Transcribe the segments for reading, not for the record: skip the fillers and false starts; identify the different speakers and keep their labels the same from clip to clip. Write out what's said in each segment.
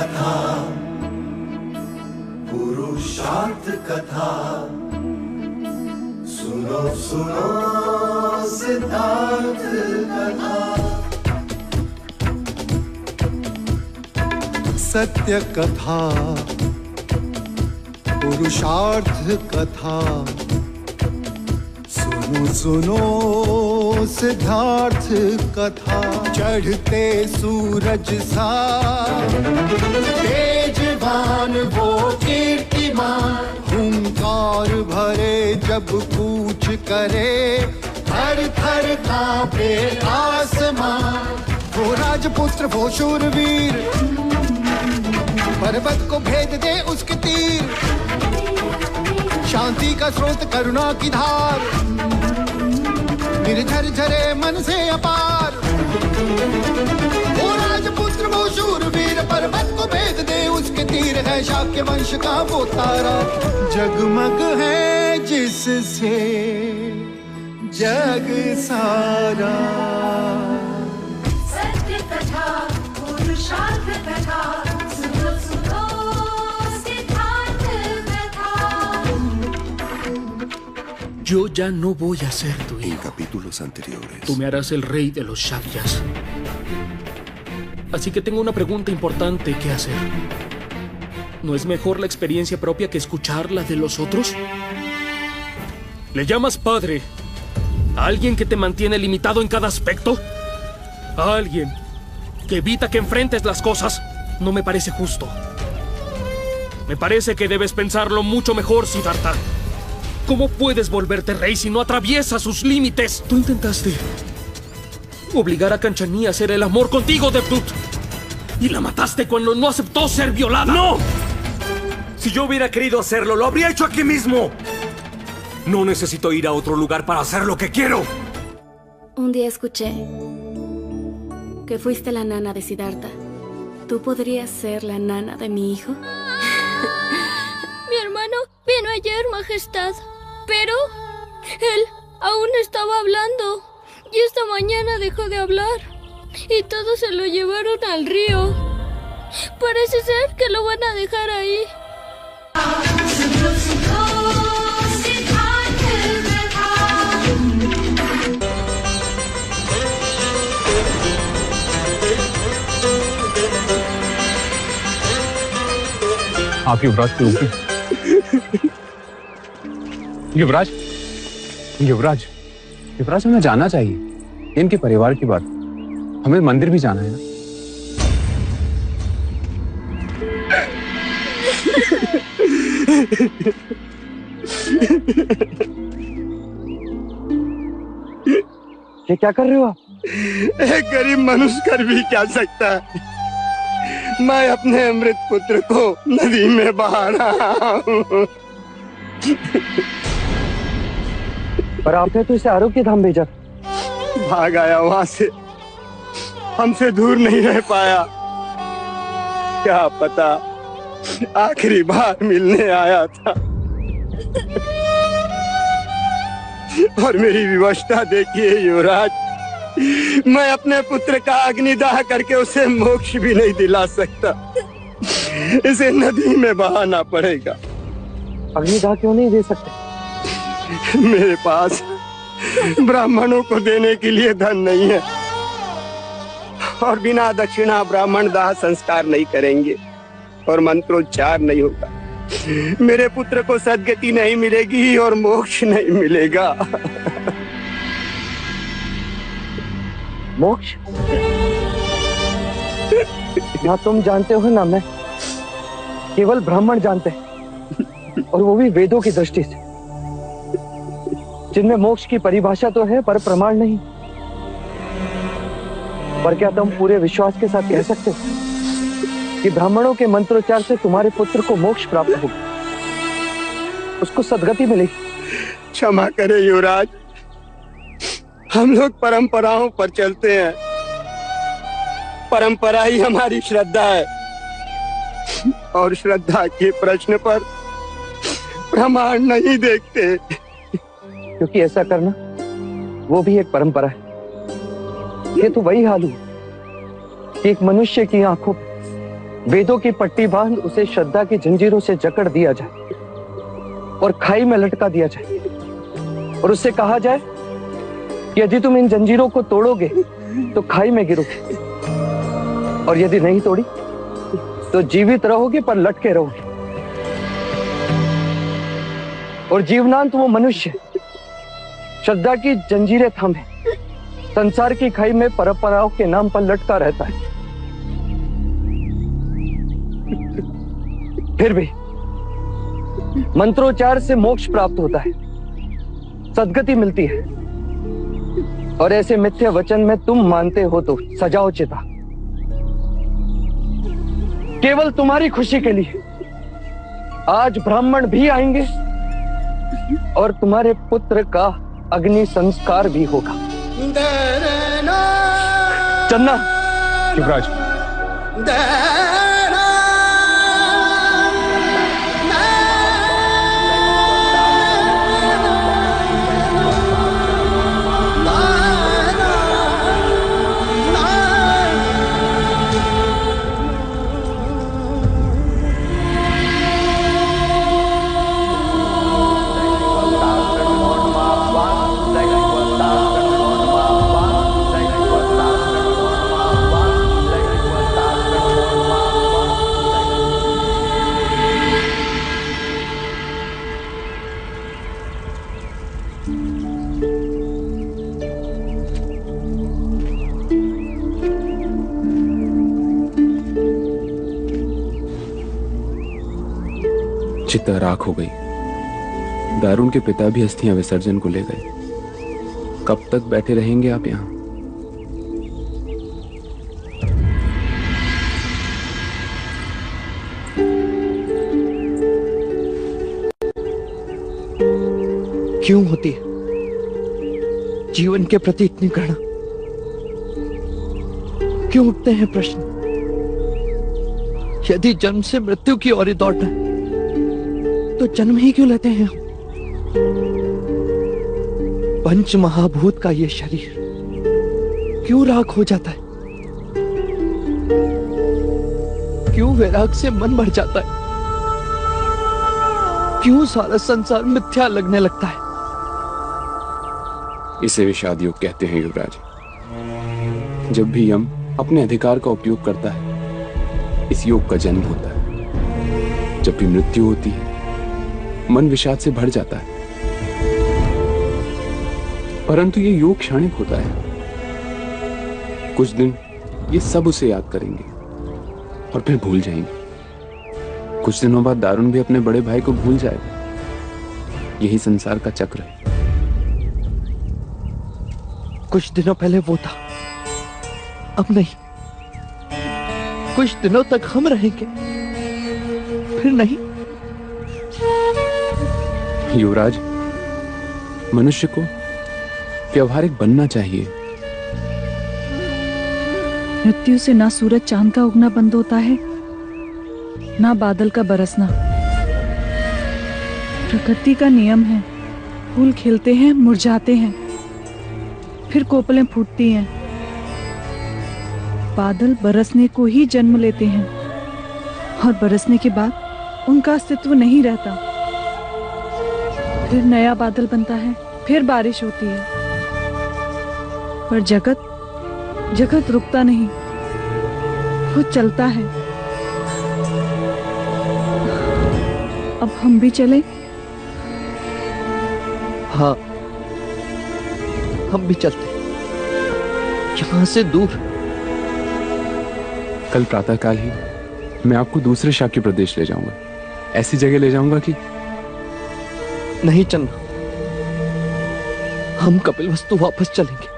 Speaker 1: कथा, पुरुषार्थ कथा, सुनो सुनो सिद्धार्थ कथा।
Speaker 2: सत्य कथा, पुरुषार्थ कथा, सुनो सुनो सिद्धार्थ कथा। चढ़ते सूरज सा तेजवान वो कीर्तिमान, हुंकार भरे जब कूच करे, थर थर कांपे आसमान। वो राजपुत्र वो शूरवीर, पर्वत को भेद दे उसके तीर, शांति का स्रोत करुणा की धार, निर्झर झरे मन से अपार। वो राजपुत्र वो शूरवीर, पर्वत को भेद दे उसके तीर, है शाक्य वंश का वो तारा, जगमग है जिससे जग सारा।
Speaker 3: सत्य कथा, पुरुषार्थ कथा, सुनो सुनो सिद्धार्थ कथा।
Speaker 4: Yo ya no voy a ser tu hijo.
Speaker 5: En capítulos anteriores.
Speaker 4: Tú me harás el rey de los Shakyas. Así que tengo una pregunta importante que hacer. ¿No es mejor la experiencia propia que escuchar la de los otros? ¿Le llamas padre a alguien que te mantiene limitado en cada aspecto? ¿A alguien que evita que enfrentes las cosas? No me parece justo. Me parece que debes pensarlo mucho mejor, Siddhartha. ¿Cómo puedes volverte rey si no atraviesas sus límites? Tú intentaste obligar a Kanchanee a hacer el amor contigo, Devdutt. Y la mataste cuando no aceptó ser violada.
Speaker 6: ¡No! Si yo hubiera querido hacerlo, lo habría hecho aquí mismo. No necesito ir a otro lugar para hacer lo que quiero.
Speaker 7: Un día escuché que fuiste la nana de Siddhartha. ¿Tú podrías ser la nana de mi hijo?
Speaker 8: Mi hermano vino ayer, Majestad, pero él aún estaba hablando y esta mañana dejó de hablar y todos se lo llevaron al río. Parece ser que lo van a dejar ahí.
Speaker 9: आप युवराज के ऊपर। युवराज, युवराज, युवराज हमें जाना चाहिए। इनके परिवार की बात, हमें मंदिर भी जाना है ना।
Speaker 10: ये क्या कर रहे हो आप?
Speaker 11: एक गरीब मनुष्य कर भी क्या सकता है? मैं अपने अमृत पुत्र को नदी में बहा रहा हूँ।
Speaker 10: पर आपने तो इसे आरोग्य धाम भेजा।
Speaker 11: भाग आया वहां से, हमसे दूर नहीं रह पाया। क्या पता आखिरी बार मिलने आया था। और मेरी विवशता देखिए युवराज, मैं अपने पुत्र का अग्निदाह करके उसे मोक्ष भी नहीं दिला सकता। इसे नदी में बहाना पड़ेगा।
Speaker 10: अग्निदाह क्यों नहीं दे सकते?
Speaker 11: मेरे पास ब्राह्मणों को देने के लिए धन नहीं है और बिना दक्षिणा ब्राह्मण दाह संस्कार नहीं करेंगे और मंत्रोच्चार नहीं होगा। मेरे पुत्र को सद्गति नहीं मिलेगी और मोक्ष नहीं मिलेगा।
Speaker 10: मोक्ष? ना तुम जानते हो ना मैं, केवल ब्राह्मण जानते हैं, और वो भी वेदों की दृष्टि से, जिनमें मोक्ष की परिभाषा तो है पर प्रमाण नहीं। पर क्या तुम पूरे विश्वास के साथ कह सकते हो कि ब्राह्मणों के मंत्रोच्चार से तुम्हारे पुत्र को मोक्ष प्राप्त होगा, उसको सद्गति मिलेगी?
Speaker 11: क्षमा करे युवराज, हम लोग परंपराओं पर चलते हैं। परंपरा ही हमारी श्रद्धा है और श्रद्धा के प्रश्न पर प्रमाण नहीं देखते।
Speaker 10: क्योंकि ऐसा करना वो भी एक परंपरा है। ये तो वही हाल हुआ कि एक मनुष्य की आंखों वेदों की पट्टी बांध उसे श्रद्धा की जंजीरों से जकड़ दिया जाए और खाई में लटका दिया जाए और उससे कहा जाए कि यदि तुम इन जंजीरों को तोड़ोगे तो खाई में गिरोगे और यदि नहीं तोड़ी तो जीवित रहोगे पर लटके रहोगे। और जीवनांत वो मनुष्य श्रद्धा की जंजीरें थामे संसार की खाई में परंपराओं के नाम पर लटका रहता है। फिर भी मंत्रोच्चार से मोक्ष प्राप्त होता है, सद्गति मिलती है। और ऐसे मिथ्या वचन में तुम मानते हो तो सजाओ चिता। केवल तुम्हारी खुशी के लिए आज ब्राह्मण भी आएंगे और तुम्हारे पुत्र का अग्नि संस्कार भी होगा। चन्ना,
Speaker 9: युवराज, चिता राख हो गई। दारुण के पिता भी अस्थियां विसर्जन को ले गए। कब तक बैठे रहेंगे आप यहां?
Speaker 10: क्यों होती है जीवन के प्रति इतनी घृणा? क्यों उठते हैं प्रश्न? यदि जन्म से मृत्यु की ओर ही दौड़ना है तो जन्म ही क्यों लेते हैं? पंच महाभूत का ये शरीर क्यों राख हो जाता है? क्यों वैराग से मन भर जाता है? क्यों सारा संसार मिथ्या लगने लगता है?
Speaker 9: इसे विषाद योग कहते हैं युवराज। जब भी यम अपने अधिकार का उपयोग करता है, इस योग का जन्म होता है। जब भी मृत्यु होती है, मन विषाद से भर जाता है। परंतु ये योग क्षणिक होता है। कुछ दिन ये सब उसे याद करेंगे और फिर भूल जाएंगे। कुछ दिनों बाद दारुण भी अपने बड़े भाई को भूल जाएगा। यही संसार का चक्र है।
Speaker 10: कुछ दिनों पहले वो था, अब नहीं। कुछ दिनों तक हम रहेंगे, फिर नहीं।
Speaker 9: युवराज, मनुष्य को व्यवहारिक बनना चाहिए।
Speaker 5: मृत्यु से ना सूरज चांद का उगना बंद होता है, ना बादल का बरसना। प्रकृति का नियम है, फूल खिलते हैं, मुरझाते हैं, फिर कोपलें फूटती हैं। बादल बरसने को ही जन्म लेते हैं और बरसने के बाद उनका अस्तित्व नहीं रहता। फिर नया बादल बनता है, फिर बारिश होती है। पर जगत रुकता नहीं, वो चलता है। अब हम भी चले?
Speaker 10: हाँ, हम भी चलते, यहां से दूर।
Speaker 9: कल प्रातःकाल ही मैं आपको दूसरे शाक्य प्रदेश ले जाऊंगा। ऐसी जगह ले जाऊंगा कि
Speaker 10: नहीं चन्ना, हम कपिलवस्तु वापस चलेंगे।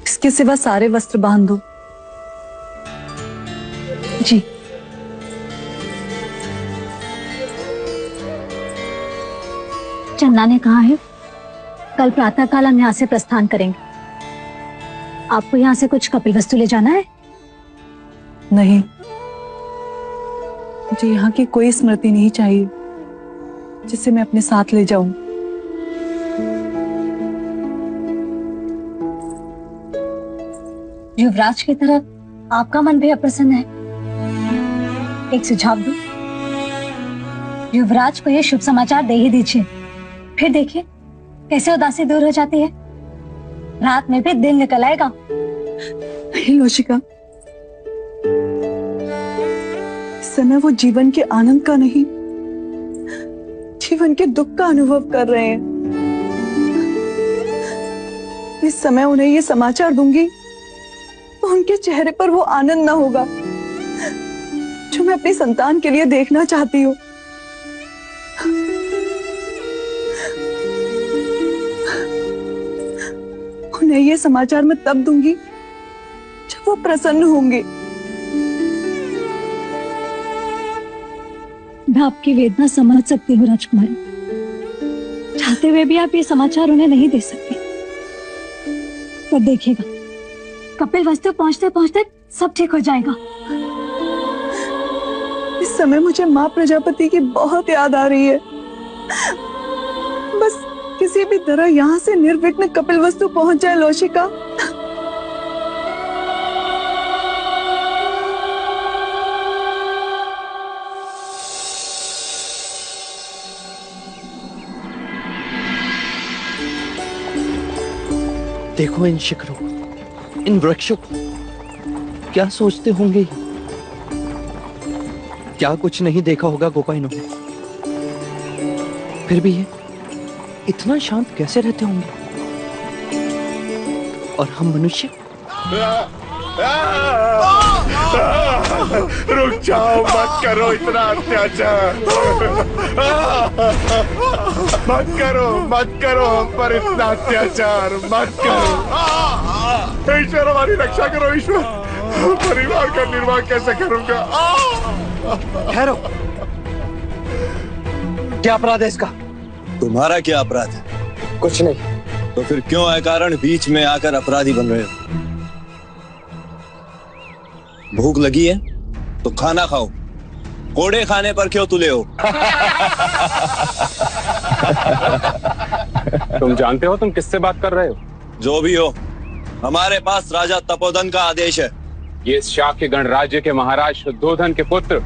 Speaker 5: इसके सिवा सारे वस्त्र बांध दो। जी।
Speaker 12: चन्ना ने कहा है कल प्रातःकाल हम यहाँ से प्रस्थान करेंगे। आपको यहाँ से कुछ कपिलवस्तु ले जाना है?
Speaker 5: नहीं, मुझे यहाँ की कोई स्मृति नहीं चाहिए जिसे मैं अपने साथ ले जाऊं।
Speaker 12: युवराज की तरह आपका मन भी अप्रसन्न है। एक सुझाव दूं, युवराज को ये शुभ समाचार दे ही दीजिए, फिर देखिए कैसे उदासी दूर हो जाती है। रात में भी दिन निकल आएगा।
Speaker 5: नहीं लोशिका, इस समय वो जीवन के आनंद का नहीं, जीवन के दुख का अनुभव कर रहे हैं। इस समय उन्हें ये समाचार दूंगी तो उनके चेहरे पर वो आनंद ना होगा जो मैं अपनी संतान के लिए देखना चाहती हूँ। उन्हें ये समाचार मैं तब दूंगी जब वो प्रसन्न होंगे।
Speaker 12: मैं आपकी वेदना समझ सकती हूँ राजकुमारी, चाहते हुए भी आप ये समाचार उन्हें नहीं दे सकते। पर देखिएगा, कपिल वस्तु पहुंचते पहुंचते सब ठीक हो जाएगा।
Speaker 5: इस समय मुझे माँ प्रजापति की बहुत याद आ रही है। बस किसी भी तरह यहाँ से निर्विघ्न कपिल वस्तु पहुंच जाए लोशिका।
Speaker 10: देखो इन शिखरों को, इन वृक्षों को, क्या सोचते होंगे ये? क्या कुछ नहीं देखा होगा गोपा इन्होंने? फिर भी ये इतना शांत कैसे रहते होंगे? और हम मनुष्य?
Speaker 13: रुक जाओ, मत करो इतना अत्याचार। मत करो हम पर इतना अत्याचार, मत करो। ईश्वर हमारी रक्षा करो ईश्वर, परिवार का निर्वाह कैसे करूंगा?
Speaker 10: ठहरो, क्या अपराध है इसका?
Speaker 14: तुम्हारा क्या अपराध है?
Speaker 10: कुछ नहीं।
Speaker 14: तो फिर क्यों अकारण बीच में आकर अपराधी बन रहे हो? भूख लगी है तो खाना खाओ, कोड़े खाने पर क्यों तुले हो?
Speaker 9: तुम जानते हो तुम किससे बात कर रहे हो?
Speaker 14: जो भी हो, हमारे पास राजा तपोधन का आदेश है।
Speaker 9: ये शाक्य गणराज्य के महाराज शुद्धोधन के पुत्र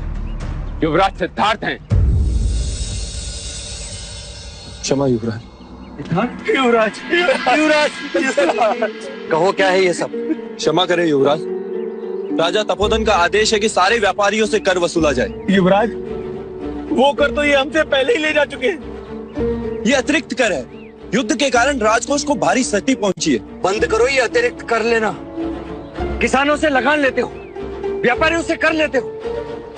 Speaker 9: युवराज सिद्धार्थ हैं।
Speaker 14: क्षमा युवराज।
Speaker 10: युवराज, युवराज, कहो क्या है ये सब?
Speaker 14: क्षमा करें युवराज, राजा तपोधन का आदेश है कि सारे व्यापारियों से कर वसूला जाए।
Speaker 10: युवराज, वो कर तो ये हमसे पहले ही ले जा चुके हैं।
Speaker 14: ये अतिरिक्त कर है, युद्ध के कारण राजकोष को भारी क्षति पहुंची है।
Speaker 10: बंद करो ये अतिरिक्त कर लेना। किसानों से लगान लेते हो, व्यापारियों से कर लेते हो,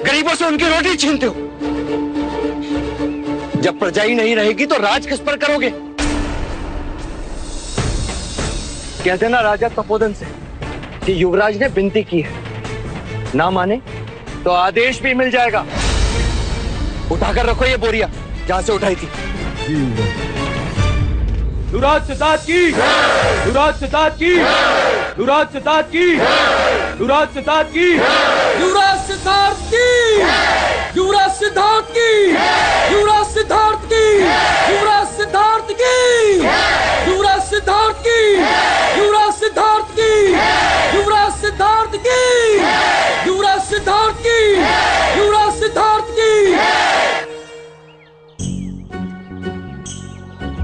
Speaker 10: गरीबों से उनकी रोटी छीनते हो। जब प्रजा ही नहीं रहेगी तो राज किस पर करोगे? कह देना राजा तपोधन से कि युवराज ने विनती की है, ना माने तो आदेश भी मिल जाएगा। उठाकर रखो ये बोरिया जहां से उठाई थी।
Speaker 6: युवराज सिद्धार्थ की, युवराज सिद्धार्थ की, युवराज सिद्धार्थ की, युवराज सिद्धार्थ की, युवराज सिद्धार्थ की, युवराज सिद्धार्थ की, युवराज सिद्धार्थ की, युवराज सिद्धार्थ की, युवराज सिद्धार्थ की, युवराज सिद्धार्थ की, युवराज सिद्धार्थ की, युवराज सिद्धार्थ की, युवराज सिद्धार्थ की।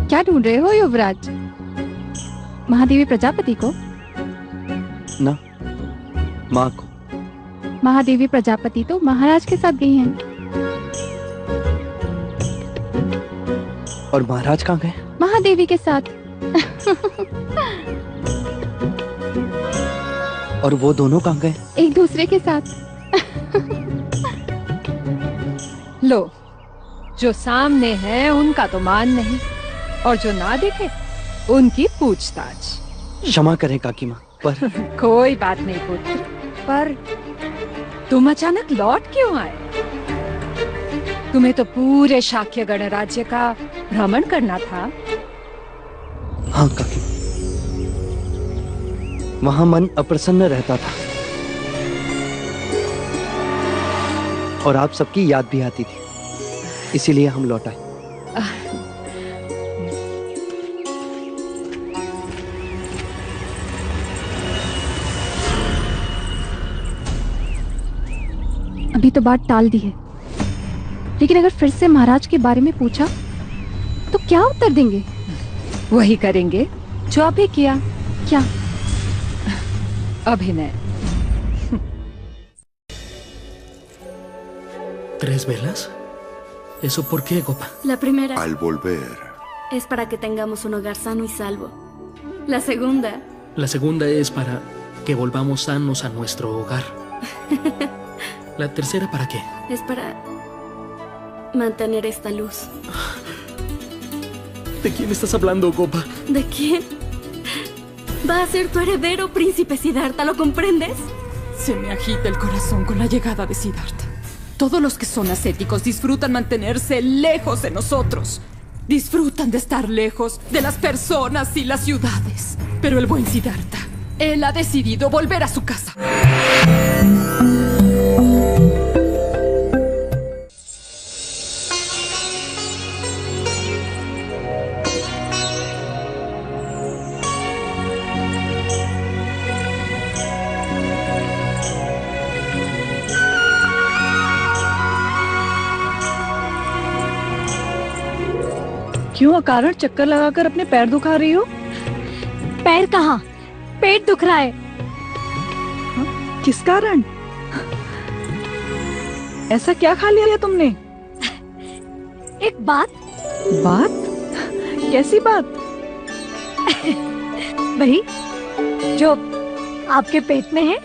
Speaker 15: क्या ढूंढ रहे हो युवराज? महादेवी प्रजापति को?
Speaker 10: ना, माँ को।
Speaker 15: महादेवी प्रजापति तो महाराज के साथ गई हैं।
Speaker 10: और महाराज कहाँ गए?
Speaker 15: महादेवी के साथ।
Speaker 10: और वो दोनों कहाँ गए?
Speaker 15: एक दूसरे के साथ।
Speaker 16: लो, जो सामने है उनका तो मान नहीं, और जो ना देखे उनकी पूछताछ।
Speaker 10: क्षमा करें काकी माँ, पर
Speaker 16: कोई बात नहीं पुत्र, पर तुम अचानक लौट क्यों आए? तुम्हें तो पूरे शाक्य गणराज्य का भ्रमण करना था।
Speaker 10: हाँ काकी, वहां मन अप्रसन्न रहता था और आप सबकी याद भी आती थी, इसीलिए हम लौट आए।
Speaker 15: अभी तो बात टाल दी है, लेकिन अगर फिर से महाराज के बारे में पूछा तो क्या उत्तर देंगे?
Speaker 16: वही करेंगे जो अभी किया।
Speaker 15: क्या?
Speaker 16: अभिनय।
Speaker 4: 3 velas? ¿Eso por qué, Gopa?
Speaker 7: La primera
Speaker 13: Al volver,
Speaker 7: es para que tengamos un hogar sano y salvo. La segunda
Speaker 4: La segunda es para que volvamos sanos a nuestro hogar. ¿La tercera para qué?
Speaker 7: es para mantener esta luz.
Speaker 4: ¿De quién estás hablando, Gopa?
Speaker 7: ¿De quién? Va a ser tu heredero, príncipe Siddhartha, ¿lo comprendes?
Speaker 17: Se me agita el corazón con la llegada de Siddhartha. Todos los que son ascéticos disfrutan mantenerse lejos de nosotros. Disfrutan de estar lejos de las personas y las ciudades. Pero el buen Siddhartha, él ha decidido volver a su casa.
Speaker 5: क्यों अकारण चक्कर लगाकर अपने पैर दुखा रही हो?
Speaker 12: पैर कहाँ, पेट दुख रहा है।
Speaker 5: किस कारण? ऐसा क्या खा लिया तुमने?
Speaker 12: एक बात।
Speaker 5: बात? कैसी बात?
Speaker 12: वही जो आपके पेट में है।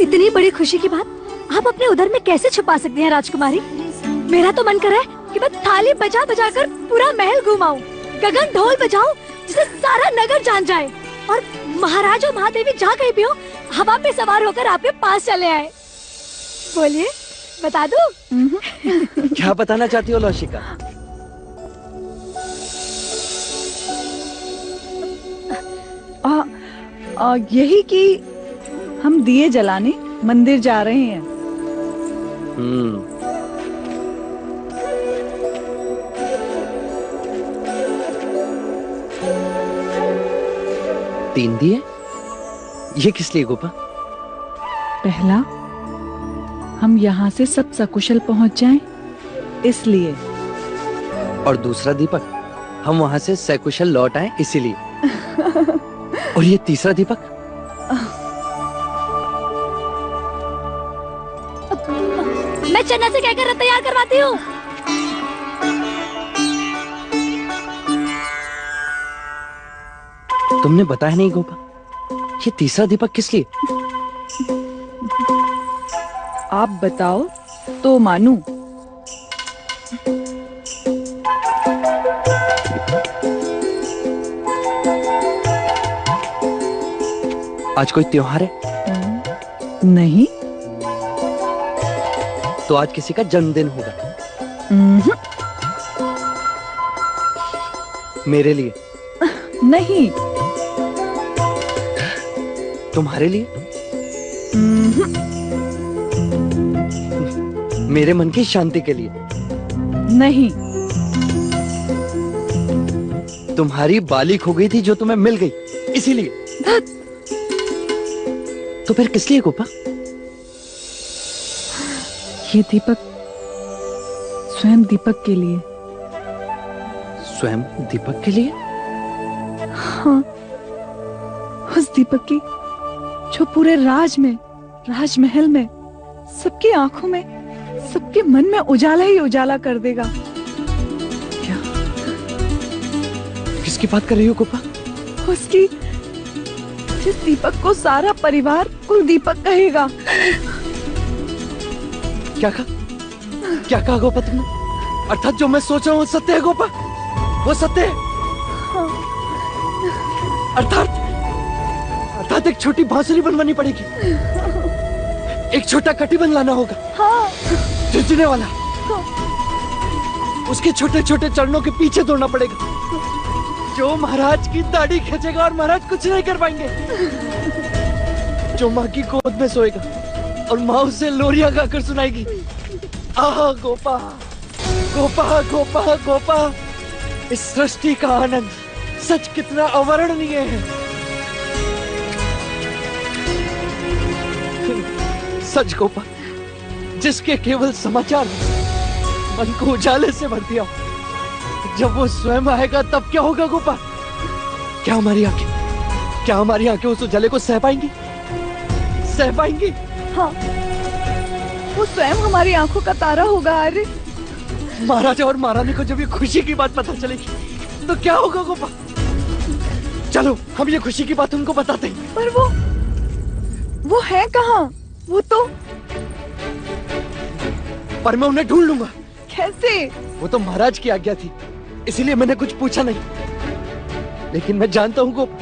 Speaker 12: इतनी बड़ी खुशी की बात आप अपने उदर में कैसे छुपा सकती हैं राजकुमारी? मेरा तो मन कर रहा है कि मैं थाली बजा बजा कर पूरा महल घुमाऊं, गगन ढोल बजाऊं जिसे सारा नगर जान जाए, और महाराज और महादेवी जहाँ कहीं भी हो हवा पे सवार होकर आपके पास चले आए। बोलिए, बता दूं?
Speaker 10: क्या बताना चाहती हो लौशिका?
Speaker 5: यही कि हम दिए जलाने मंदिर जा रहे हैं।
Speaker 10: तीन दिए? ये किस लिए गोपा?
Speaker 5: पहला, हम यहाँ से सब सकुशल पहुँच जाएं, इसलिए।
Speaker 10: और दूसरा दीपक, हम वहाँ से सकुशल लौट आए इसीलिए। और ये तीसरा दीपक?
Speaker 12: मैं चन्ना से कहकर तैयार करवाती हूँ।
Speaker 10: तुमने बताया नहीं गोपा, ये तीसरा दीपक किस लिए?
Speaker 5: आप बताओ तो मानूं।
Speaker 10: आज कोई त्योहार है?
Speaker 5: नहीं।
Speaker 10: तो आज किसी का जन्मदिन होगा? मेरे लिए?
Speaker 5: नहीं।
Speaker 10: तुम्हारे लिए? मेरे मन की शांति के लिए?
Speaker 5: नहीं।
Speaker 10: तुम्हारी बाली खो गई थी जो तुम्हें मिल गई इसीलिए? तो फिर किस लिए गोपा?
Speaker 5: ये दीपक स्वयं दीपक के लिए।
Speaker 10: स्वयं दीपक के लिए?
Speaker 5: हाँ, उस दीपक की जो पूरे राजमहल में सबकी आंखों में, सबके मन में उजाला ही उजाला कर देगा।
Speaker 10: क्या? किसकी बात कर रही हो गोपा?
Speaker 5: उसकी, जिस दीपक को सारा परिवार कुल दीपक कहेगा।
Speaker 10: क्या कहा गोपा तुमने? अर्थात जो मैं सोच रहा हूँ सत्य है गोपा? वो सत्य है?
Speaker 5: हाँ।
Speaker 10: अर्थात एक छोटी बांसुरी बनवानी पड़ेगी, एक छोटा कटिबंध लाना होगा।
Speaker 5: हाँ।
Speaker 10: झुंझुने वाला। उसके छोटे छोटे चरणों के पीछे दौड़ना पड़ेगा, जो महाराज की दाढ़ी खींचेगा और महाराज कुछ नहीं कर पाएंगे। जो माँ की गोद में सोएगा और माँ उसे लोरिया गाकर सुनाएगी। आहा गोपा, गोपा, गोपा, गोपा, इस सृष्टि का आनंद सच कितना अवर्णनीय है। सच गोपा जिसके केवल समाचार मन को उजाले से भर दिया। जब वो स्वयं आएगा तब क्या होगा गोपा? क्या हमारी आंखें उस उजाले को सह पाएंगी?
Speaker 5: हाँ, वो स्वयं हमारी आंखों का तारा होगा आर्य।
Speaker 10: महाराजा और महारानी को जब ये खुशी की बात पता चलेगी तो क्या होगा गोपा? चलो हम ये खुशी की बात उनको बताते हैं।
Speaker 5: पर वो है कहाँ? वो तो
Speaker 10: पर मैं उन्हें ढूंढ लूंगा।
Speaker 5: कैसे?
Speaker 10: वो तो महाराज की आज्ञा थी, इसीलिए मैंने कुछ पूछा नहीं। लेकिन मैं जानता हूँ गोपा,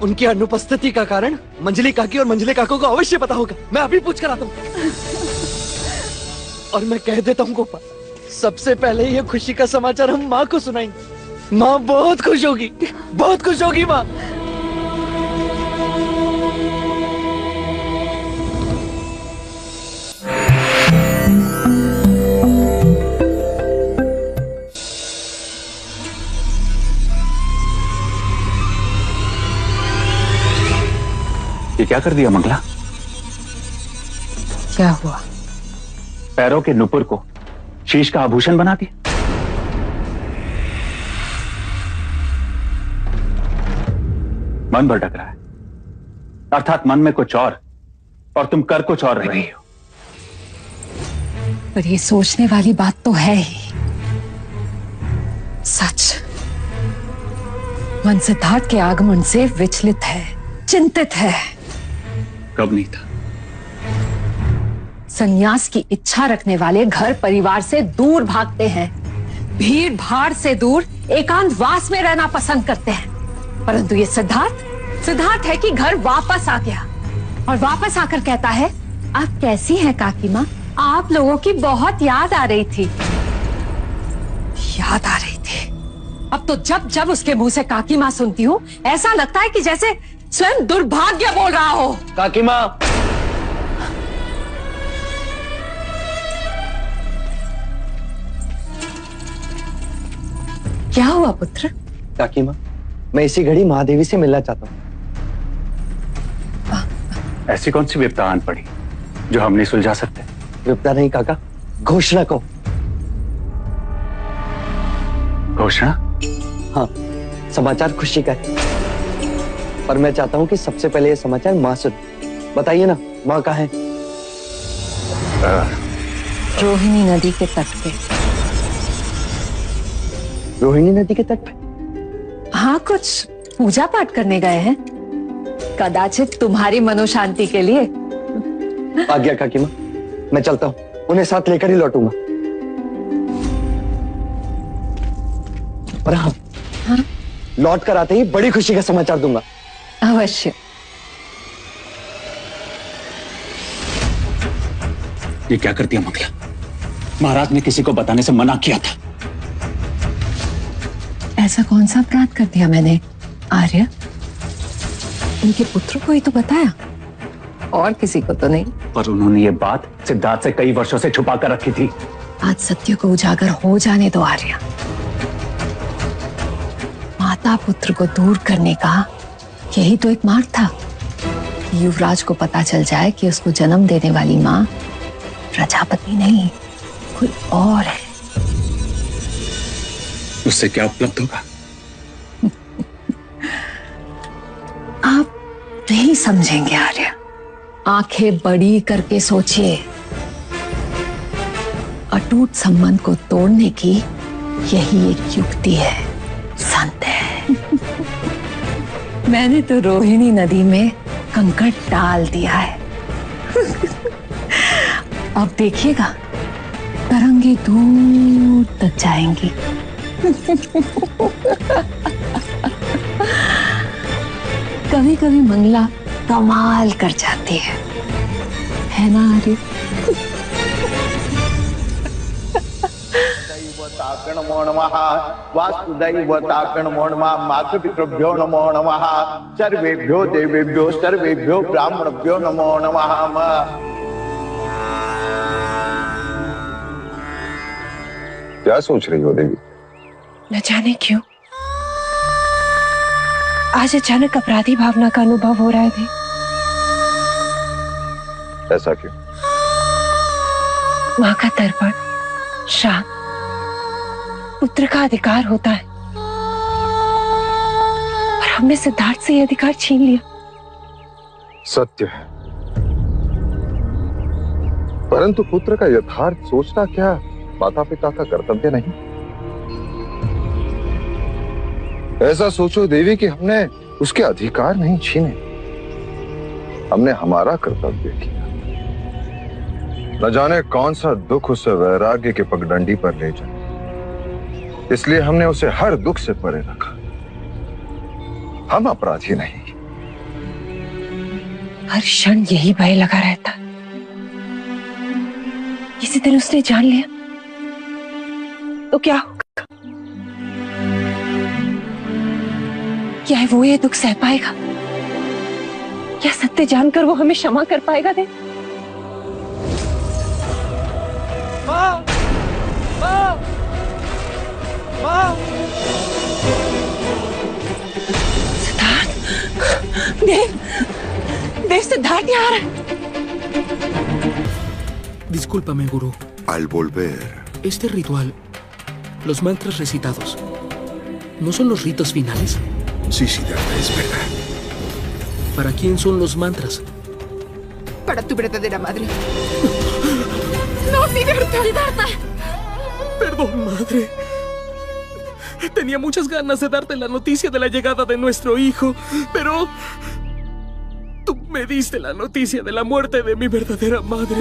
Speaker 10: उनकी अनुपस्थिति का कारण मंजली काकी और मंजले काको को अवश्य पता होगा। मैं अभी पूछ कर आता हूँ। और मैं कह देता हूँ गोपा, सबसे पहले ये खुशी का समाचार हम माँ को सुनाएंगे। माँ बहुत खुश होगी माँ।
Speaker 18: ये क्या कर दिया मंगला?
Speaker 16: क्या हुआ?
Speaker 18: पैरों के नुपुर को शीश का आभूषण बना दिया। मन भटक रहा है, अर्थात मन में कुछ और तुम कर कुछ और रही हो।
Speaker 16: पर ये सोचने वाली बात तो है ही। सच, मन सिद्धार्थ के आगमन से विचलित है, चिंतित है।
Speaker 18: कब नहीं था?
Speaker 16: संन्यास की इच्छा रखने वाले घर परिवार से दूर भागते हैं, भीड़ भाड़ से दूर एकांतवास में रहना पसंद करते हैं। परंतु ये सिद्धार्थ है कि घर वापस आ गया और वापस आकर कहता है, आप कैसी हैं काकी माँ? आप लोगों की बहुत याद आ रही थी। अब तो जब जब उसके मुंह से काकी माँ सुनती हूँ, ऐसा लगता है कि जैसे स्वयं दुर्भाग्य बोल रहा हो।
Speaker 10: काकी माँ,
Speaker 16: क्या हुआ पुत्र?
Speaker 10: काकी माँ, मैं इसी घड़ी महादेवी से मिलना चाहता हूँ।
Speaker 18: ऐसी कौन सी विपदा आन पड़ी जो हम नहीं सुलझा सकते?
Speaker 10: विपदा नहीं काका, घोषणा को।
Speaker 18: घोषणा?
Speaker 10: हाँ, समाचार खुशी का है, पर मैं चाहता हूँ कि सबसे पहले ये समाचार माँ सुन। बताइए ना, माँ कहाँ है?
Speaker 16: रोहिणी नदी के तट पे।
Speaker 10: रोहिणी नदी के तट पे?
Speaker 16: हाँ, कुछ पूजा पाठ करने गए हैं, कदाचित तुम्हारी मनोशांति के लिए।
Speaker 10: आज्ञा काकी माँ, मैं चलता हूँ, उन्हें साथ लेकर ही लौटूंगा। पर हाँ, लौट कर आते ही बड़ी खुशी का समाचार दूंगा।
Speaker 16: अवश्य।
Speaker 18: ये क्या कर दिया मंगला? महाराज ने किसी को बताने से मना किया था।
Speaker 16: ऐसा कौन सा अपराध कर दिया मैंने आर्य? उनके पुत्र को ही तो बताया, और किसी को तो नहीं।
Speaker 18: पर उन्होंने ये बात सिद्धार्थ से कई वर्षों से छुपा कर रखी थी।
Speaker 16: आज सत्य को उजागर हो जाने दो आर्य। माता पुत्र को दूर करने का यही तो एक मार्ग था। युवराज को पता चल जाए कि उसको जन्म देने वाली माँ प्रजापति नहीं, कोई और है।
Speaker 18: उससे क्या उपलब्ध होगा?
Speaker 16: आप नहीं समझेंगे आर्य। आंखें बड़ी करके सोचिए। अटूट संबंध को तोड़ने की यही एक युक्ति है, संदेह। मैंने तो रोहिणी नदी में कंकड़ डाल दिया है। अब देखिएगा, तरंगे दूर तक जाएंगी। कभी कभी मंगला कमाल कर जाती है ना आर्य?
Speaker 19: नमो नमः। वास्तुदैवताकण नमो नमः। मातृपितृभ्यो नमो नमः। सर्वेभ्यो देवेभ्यो सर्वेभ्यो ब्राह्मणभ्यो नमो नमः।
Speaker 13: क्या सोच रही हो देवी?
Speaker 12: न जाने क्यों आज अचानक अपराधी भावना का अनुभव हो रहा है।
Speaker 13: ऐसा क्यों?
Speaker 16: माँ का तर्पण, श्राप, पुत्र का अधिकार होता है, और हमने सिद्धार्थ से यह अधिकार छीन लिया।
Speaker 13: सत्य है, परंतु पुत्र का यथार्थ सोचना क्या माता पिता का कर्तव्य नहीं? ऐसा सोचो देवी कि हमने उसके अधिकार नहीं छीने, हमने हमारा कर्तव्य किया। न जाने कौन सा दुख उसे वैराग्य के पगडंडी पर ले जाए, इसलिए हमने उसे हर दुख से परे रखा। हम अपराधी नहीं।
Speaker 16: हर क्षण यही भय लगा रहता। किसी दिन उसने जान लिया तो क्या होगा? क्या वो ये दुख सह पाएगा? क्या सत्य जानकर वो हमें क्षमा कर पाएगा? दे
Speaker 6: माँ, माँ, माँ।
Speaker 16: सिद्धार्थ, देव, देव, सिद्धार्थ यहाँ आ रहा है।
Speaker 4: Discúlpame, gurú.
Speaker 20: Al volver.
Speaker 4: Este ritual, los mantras recitados, ¿no son los ritos finales?
Speaker 20: Sí, Siddhartha, es verdad.
Speaker 4: ¿Para quién son los mantras?
Speaker 17: Para tu verdadera madre. ¡No, Siddhartha! ¡Siddhartha!
Speaker 4: Perdón, madre. Tenía muchas ganas de darte la noticia de la llegada de nuestro hijo, pero tú me diste la noticia de la muerte de mi verdadera madre.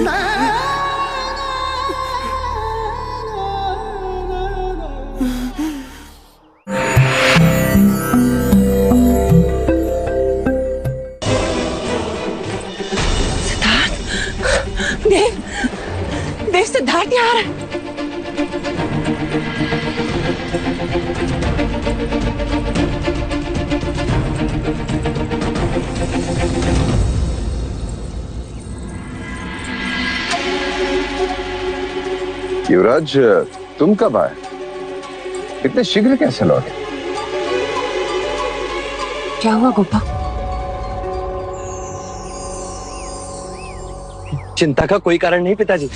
Speaker 16: देव, सिद्धार्थ यहाँ आ रहा है।
Speaker 13: युवराज, तुम कब आए? इतने शीघ्र कैसे लौटे?
Speaker 16: क्या हुआ गोपा?
Speaker 10: चिंता का कोई कारण नहीं पिताजी।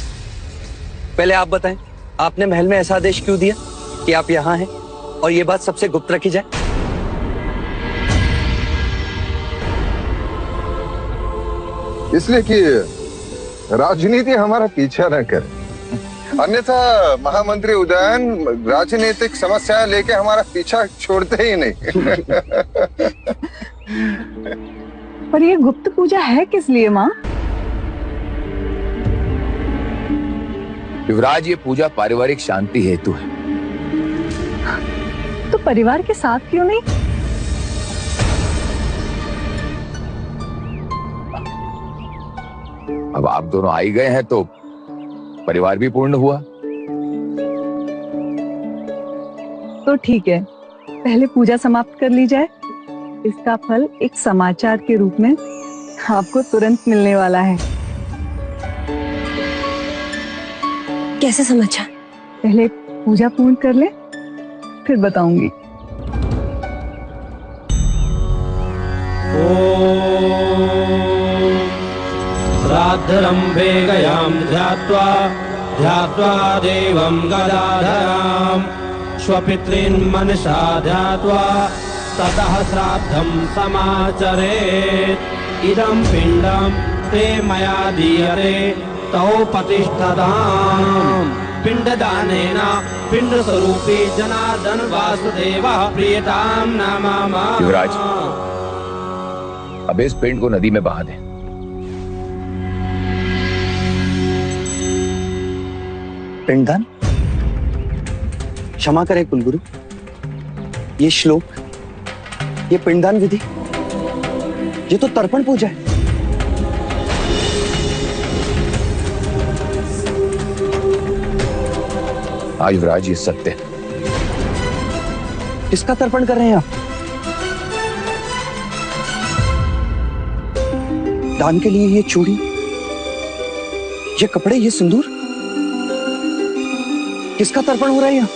Speaker 10: पहले आप बताएं, आपने महल में ऐसा आदेश क्यों दिया कि आप यहाँ हैं और ये बात सबसे गुप्त रखी जाए?
Speaker 13: इसलिए कि राजनीति हमारा पीछा न करे, अन्यथा महामंत्री उदयन राजनीतिक समस्या लेके हमारा पीछा छोड़ते ही नहीं।
Speaker 5: पर ये गुप्त पूजा है किस लिए माँ?
Speaker 21: युवराज, ये पूजा पारिवारिक शांति हेतु है।
Speaker 5: तो परिवार के साथ क्यों नहीं?
Speaker 21: अब आप दोनों आई गए हैं तो परिवार भी पूर्ण हुआ।
Speaker 5: तो ठीक है, पहले पूजा समाप्त कर ली जाए। इसका फल एक समाचार के रूप में आपको तुरंत मिलने वाला है।
Speaker 16: कैसे समाचार?
Speaker 5: पहले पूजा पूर्ण कर ले, फिर बताऊंगी।
Speaker 6: श्राद्धरम्भे गयां ध्यात्वा ध्यात्वा देवं गदाधरां स्वपितॄन् मनसा ध्यात्वा ततः श्राद्धं समाचरेत्। इदं पिण्डं ते मया दीयते तौ प्रतिष्ठताम्। पिण्डदानेन पिण्डस्वरूपी जनार्दन वासुदेवः प्रियतां नमः।
Speaker 21: युवराज, अब इस पिंड को नदी में बहा दें।
Speaker 10: पिंडदान? क्षमा करें कुलगुरु, ये श्लोक, ये पिंडदान विधि, ये तो तर्पण पूजा है।
Speaker 21: हाँ युवराज, ये सत्य है।
Speaker 10: किसका तर्पण कर रहे हैं आप? दान के लिए ये चूड़ी, ये कपड़े, ये सिंदूर, किसका तर्पण हो रहा है यहाँ?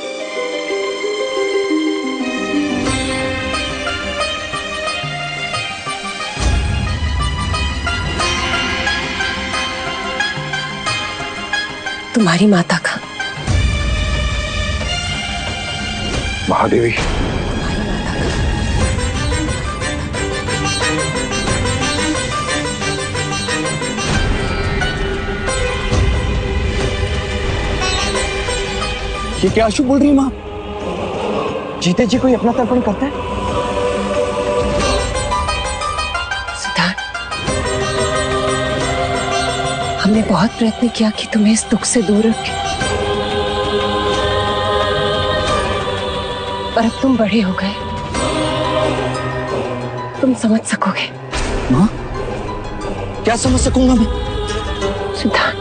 Speaker 16: तुम्हारी माता का।
Speaker 13: महादेवी,
Speaker 10: ये क्या आशु बोल रही है माँ? जीते जी कोई अपना तर्पण करता है?
Speaker 16: सिद्धार्थ, हमने बहुत प्रयत्न किया कि तुम्हें इस दुख से दूर रखें, पर अब तुम बड़े हो गए, तुम समझ सकोगे।
Speaker 10: माँ, क्या समझ सकूंगा मैं?
Speaker 16: सिद्धार्थ,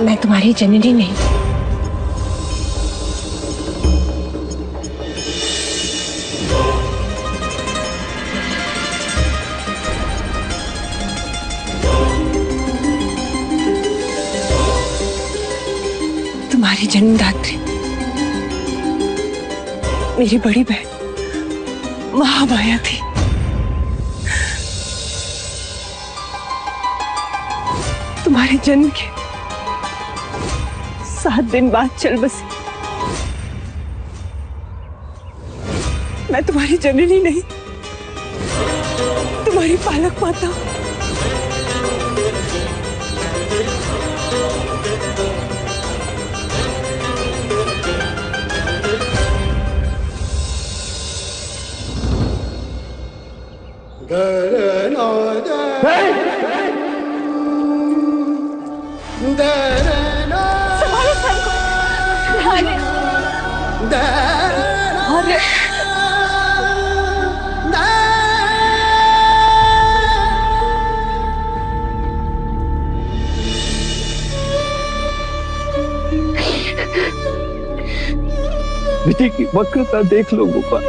Speaker 16: मैं तुम्हारी जननी नहीं, तुम्हारी जन्मदात्री मेरी बड़ी बहन महामाया थी। तुम्हारे जन्म के 7 दिन बाद चल बसी। मैं तुम्हारी जननी नहीं, तुम्हारी पालक माता हूं।
Speaker 3: संभालो सर को। अरे
Speaker 10: विधि की वक्रता देख लो गोपाल,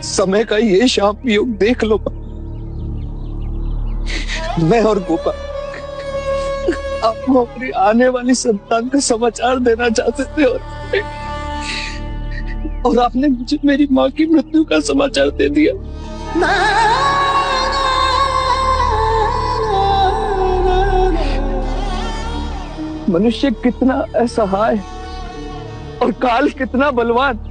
Speaker 10: समय का ये शाप योग देख लो। मैं और गोपाल आपको अपनी आने वाली संतान का समाचार देना चाहते थे और आपने मुझे मेरी माँ की मृत्यु का समाचार दे दिया। मनुष्य कितना असहाय और काल कितना बलवान।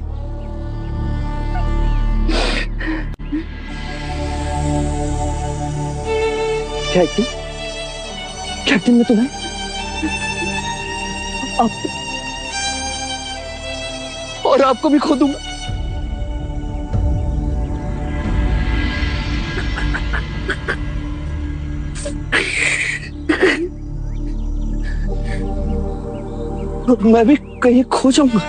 Speaker 10: कैप्टन मैं तुम्हें और आपको भी खो दूंगा। मैं भी कहीं खो जाऊंगा।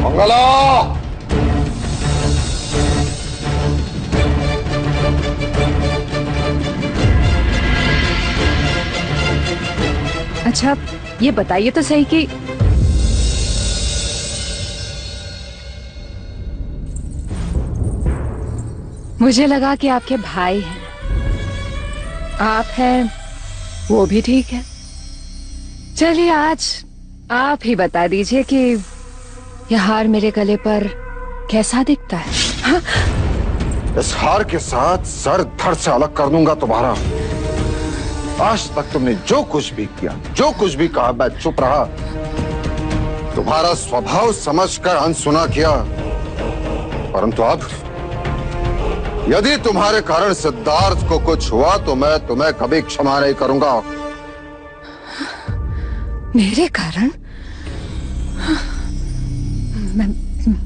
Speaker 13: मंगला,
Speaker 15: अच्छा ये बताइए तो सही कि मुझे लगा कि आपके भाई हैं, आप हैं वो भी ठीक है। चलिए आज आप ही बता दीजिए कि यह हार मेरे गले पर कैसा दिखता है। हाँ?
Speaker 13: इस हार के साथ सर धड़ से अलग कर दूंगा तुम्हारा। आज तक तुमने जो कुछ भी किया, जो कुछ भी कहा, मैं चुप रहा, तुम्हारा स्वभाव समझकर अनसुना किया। परंतु अब यदि तुम्हारे कारण सिद्धार्थ को कुछ हुआ तो मैं तुम्हें कभी क्षमा नहीं करूंगा।
Speaker 15: मेरे कारण?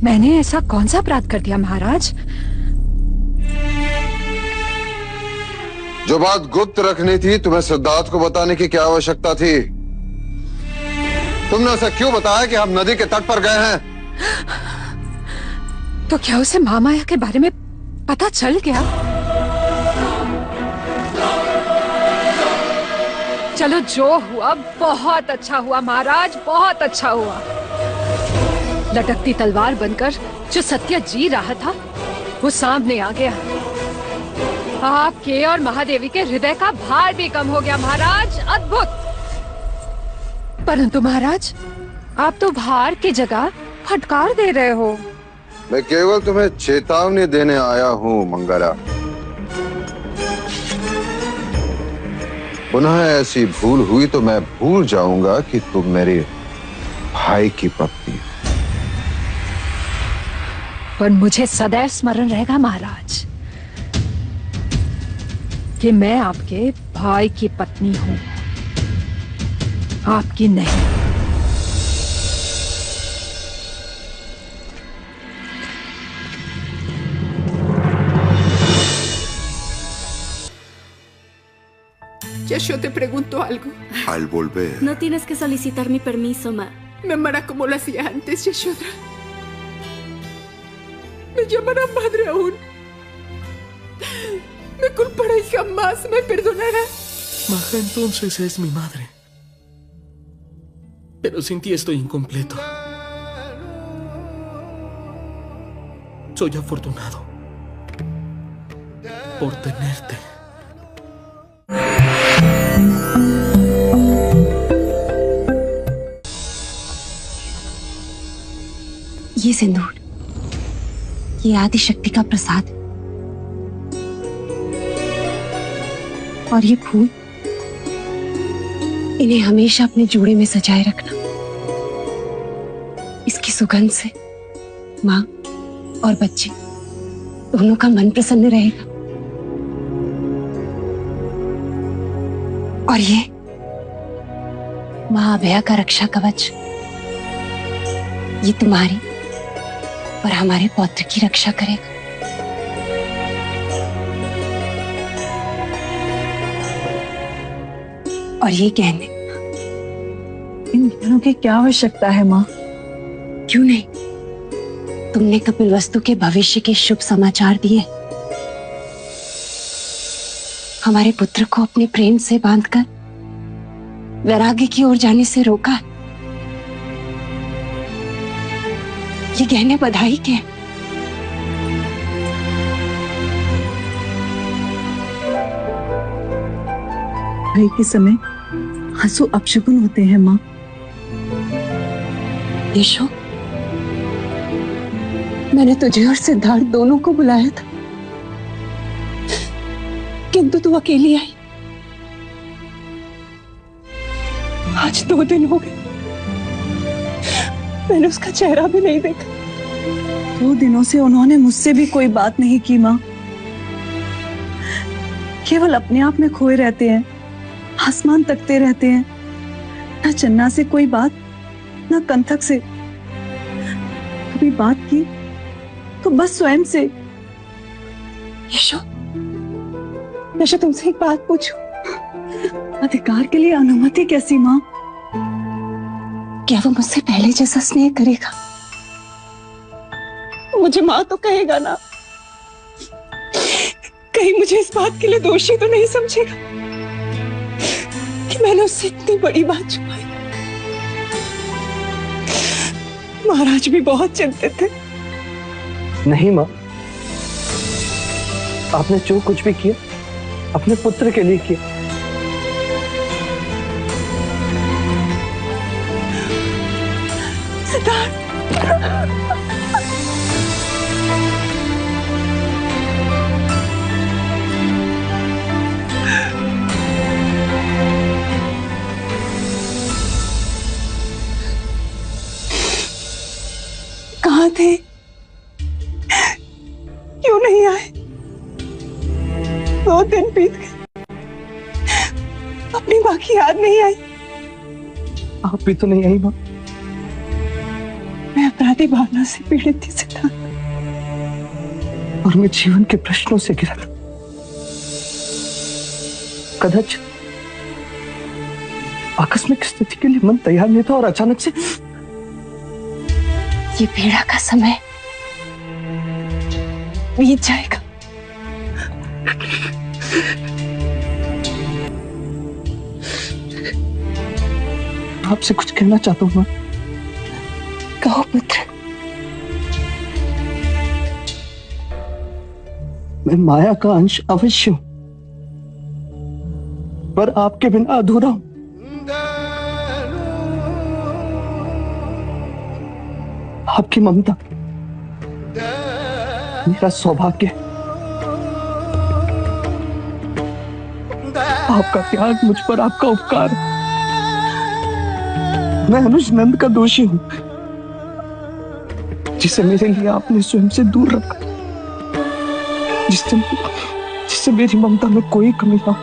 Speaker 15: मैंने ऐसा कौन सा अपराध कर दिया महाराज?
Speaker 13: जो बात गुप्त रखनी थी तुम्हें सिद्धार्थ को बताने की क्या आवश्यकता थी? तुमने उसे क्यों बताया कि हम नदी के तट पर गए हैं?
Speaker 15: तो क्या उसे महामाया के बारे में पता चल गया? चलो जो हुआ बहुत अच्छा हुआ महाराज, बहुत अच्छा हुआ। लटकती तलवार बनकर जो सत्य जी रहा था वो सामने आ गया। आपके और महादेवी के हृदय का भार भी कम हो गया महाराज, अद्भुत। परंतु महाराज, आप तो भार की जगह फटकार दे रहे हो।
Speaker 13: मैं केवल तुम्हें चेतावनी देने आया हूँ मंगला। पुनः ऐसी भूल हुई तो मैं भूल जाऊंगा कि तुम मेरे भाई की पत्नी हो।
Speaker 15: पर मुझे सदैव स्मरण रहेगा महाराज कि मैं आपके भाई की पत्नी हूं, आपकी नहीं।
Speaker 17: Yo te pregunto algo.
Speaker 20: Al volver,
Speaker 7: No tienes que solicitar mi permiso, Ma.
Speaker 17: Me amará como lo hacía antes, Yashodhara. Me llamará madre aún. Me culpará y jamás me perdonará.
Speaker 4: Maja entonces es mi madre. Pero sin ti estoy incompleto. Soy afortunado por tenerte.
Speaker 1: ये सिंदूर, ये आदि शक्ति का प्रसाद है। और ये फूल, इन्हें हमेशा अपने जूड़े में सजाए रखना। इसकी सुगंध से माँ और बच्चे दोनों का मन प्रसन्न रहेगा। और ये माँ अभया का रक्षा कवच, ये तुम्हारी और हमारे पौत्र की रक्षा करेगा। और ये गहने,
Speaker 5: इन गहनों की क्या आवश्यकता है माँ?
Speaker 1: क्यों नहीं, तुमने कपिलवस्तु के भविष्य के शुभ समाचार दिए। हमारे पुत्र को अपने प्रेम से बांधकर वैराग्य की ओर जाने से रोका है। ये गहने बधाई के हैं।
Speaker 5: भाई के समय आंसू अपशकुन होते हैं माँ।
Speaker 1: यशो, मैंने तुझे और सिद्धार्थ दोनों को बुलाया था, किंतु तू अकेली आई। आज 2 दिन हो गए, मैंने उसका चेहरा भी नहीं देखा।
Speaker 5: 2 दिनों से उन्होंने मुझसे भी कोई बात नहीं की माँ। केवल अपने आप में खोए रहते हैं, आसमान तकते रहते हैं। न चन्ना से कोई बात, न कंथक से। कभी बात की तो बस स्वयं से।
Speaker 1: यशो, यशो तुमसे एक बात पूछूं?
Speaker 5: अधिकार के लिए अनुमति कैसी माँ?
Speaker 1: क्या वो मुझसे पहले जैसा स्नेह करेगा? मुझे माँ तो कहेगा ना? कहीं मुझे इस बात के लिए दोषी तो नहीं समझेगा कि मैंने उससे इतनी बड़ी बात छुपाई? महाराज भी बहुत चिंतित थे।
Speaker 10: नहीं माँ, आपने जो कुछ भी किया अपने पुत्र के लिए किया।
Speaker 1: सिद्धार्थ, कहाँ थे? क्यों नहीं आए? 2 दिन बीत गए, अपनी माँ की याद नहीं आई।
Speaker 10: आप भी तो नहीं आई माँ।
Speaker 1: मैं अपराधी भावना से पीड़ित थी सिद्धार्थ,
Speaker 10: और मैं जीवन के प्रश्नों से घिरा था। कदाचित आकस्मिक स्थिति के लिए मन तैयार नहीं था और अचानक से
Speaker 1: ये पीड़ा का समय बीत जाएगा।
Speaker 10: आपसे कुछ कहना चाहता हूँ माँ।
Speaker 1: कहो पुत्र।
Speaker 10: मैं माया का अंश अवश्य हूं, पर आपके बिना अधूरा हूं। आपकी ममता मेरा सौभाग्य है। आपका त्याग मुझ पर आपका उपकार है। मैं अनुज नंद का दोषी हूं, जिसे मेरे लिए आपने स्वयं से दूर रखा, जिससे मेरी ममता में कोई कमी ना हो।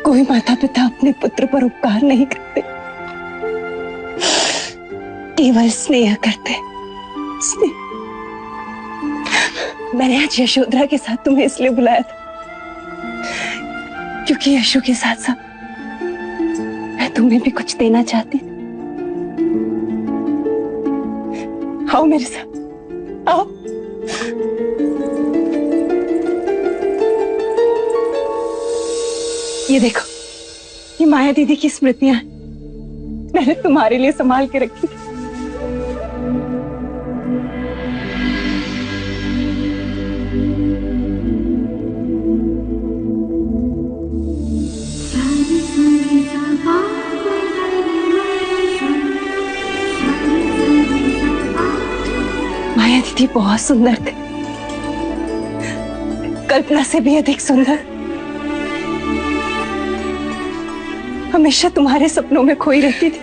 Speaker 1: कोई माता पिता अपने पुत्र पर उपकार नहीं करते, केवल स्नेह करते। स्नेह। मैंने आज यशोधरा के साथ तुम्हें इसलिए बुलाया था क्योंकि यशो के साथ साथ मैं तुम्हें भी कुछ देना चाहती थी। आओ मेरे साथ, आओ। ये देखो, ये माया दीदी की स्मृतियां हैं। मैंने तुम्हारे लिए संभाल के रखी थी। माया दीदी बहुत सुंदर थे, कल्पना से भी अधिक सुंदर। हमेशा तुम्हारे सपनों में खोई रहती थी।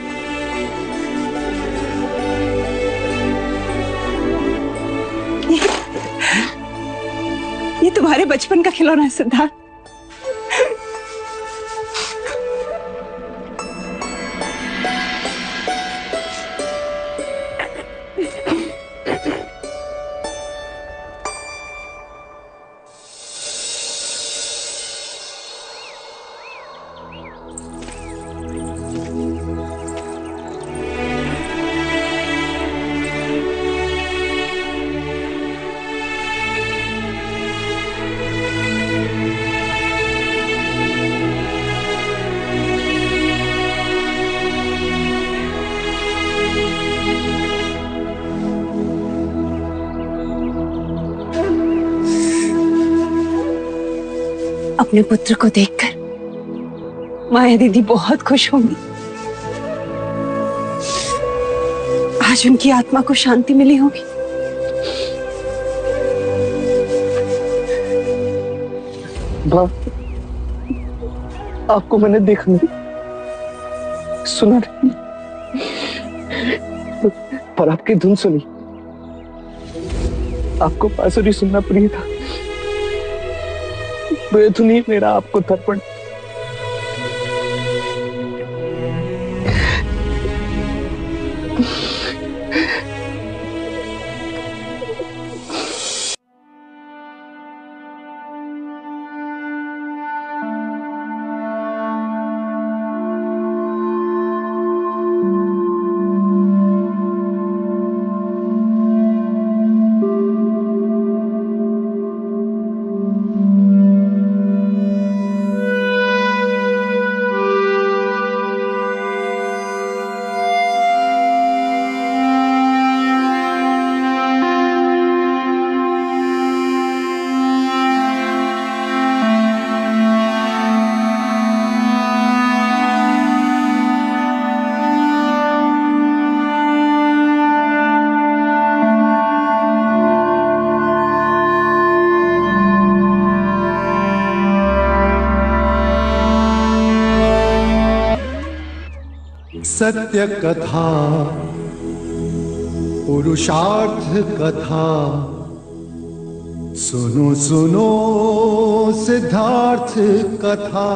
Speaker 1: ये तुम्हारे बचपन का खिलौना है सिद्धार्थ। अपने पुत्र को देखकर माया दीदी बहुत खुश होंगी। आज उनकी आत्मा को शांति मिली होगी।
Speaker 10: मां, आपको मैंने देखा नहीं, सुना नहीं, पर आपकी धुन सुनी। आपको बांसुरी सुनना प्रिय था, बेधुनी मेरा आपको तर्पण।
Speaker 2: सत्य कथा, पुरुषार्थ कथा, सुनो सुनो सिद्धार्थ कथा।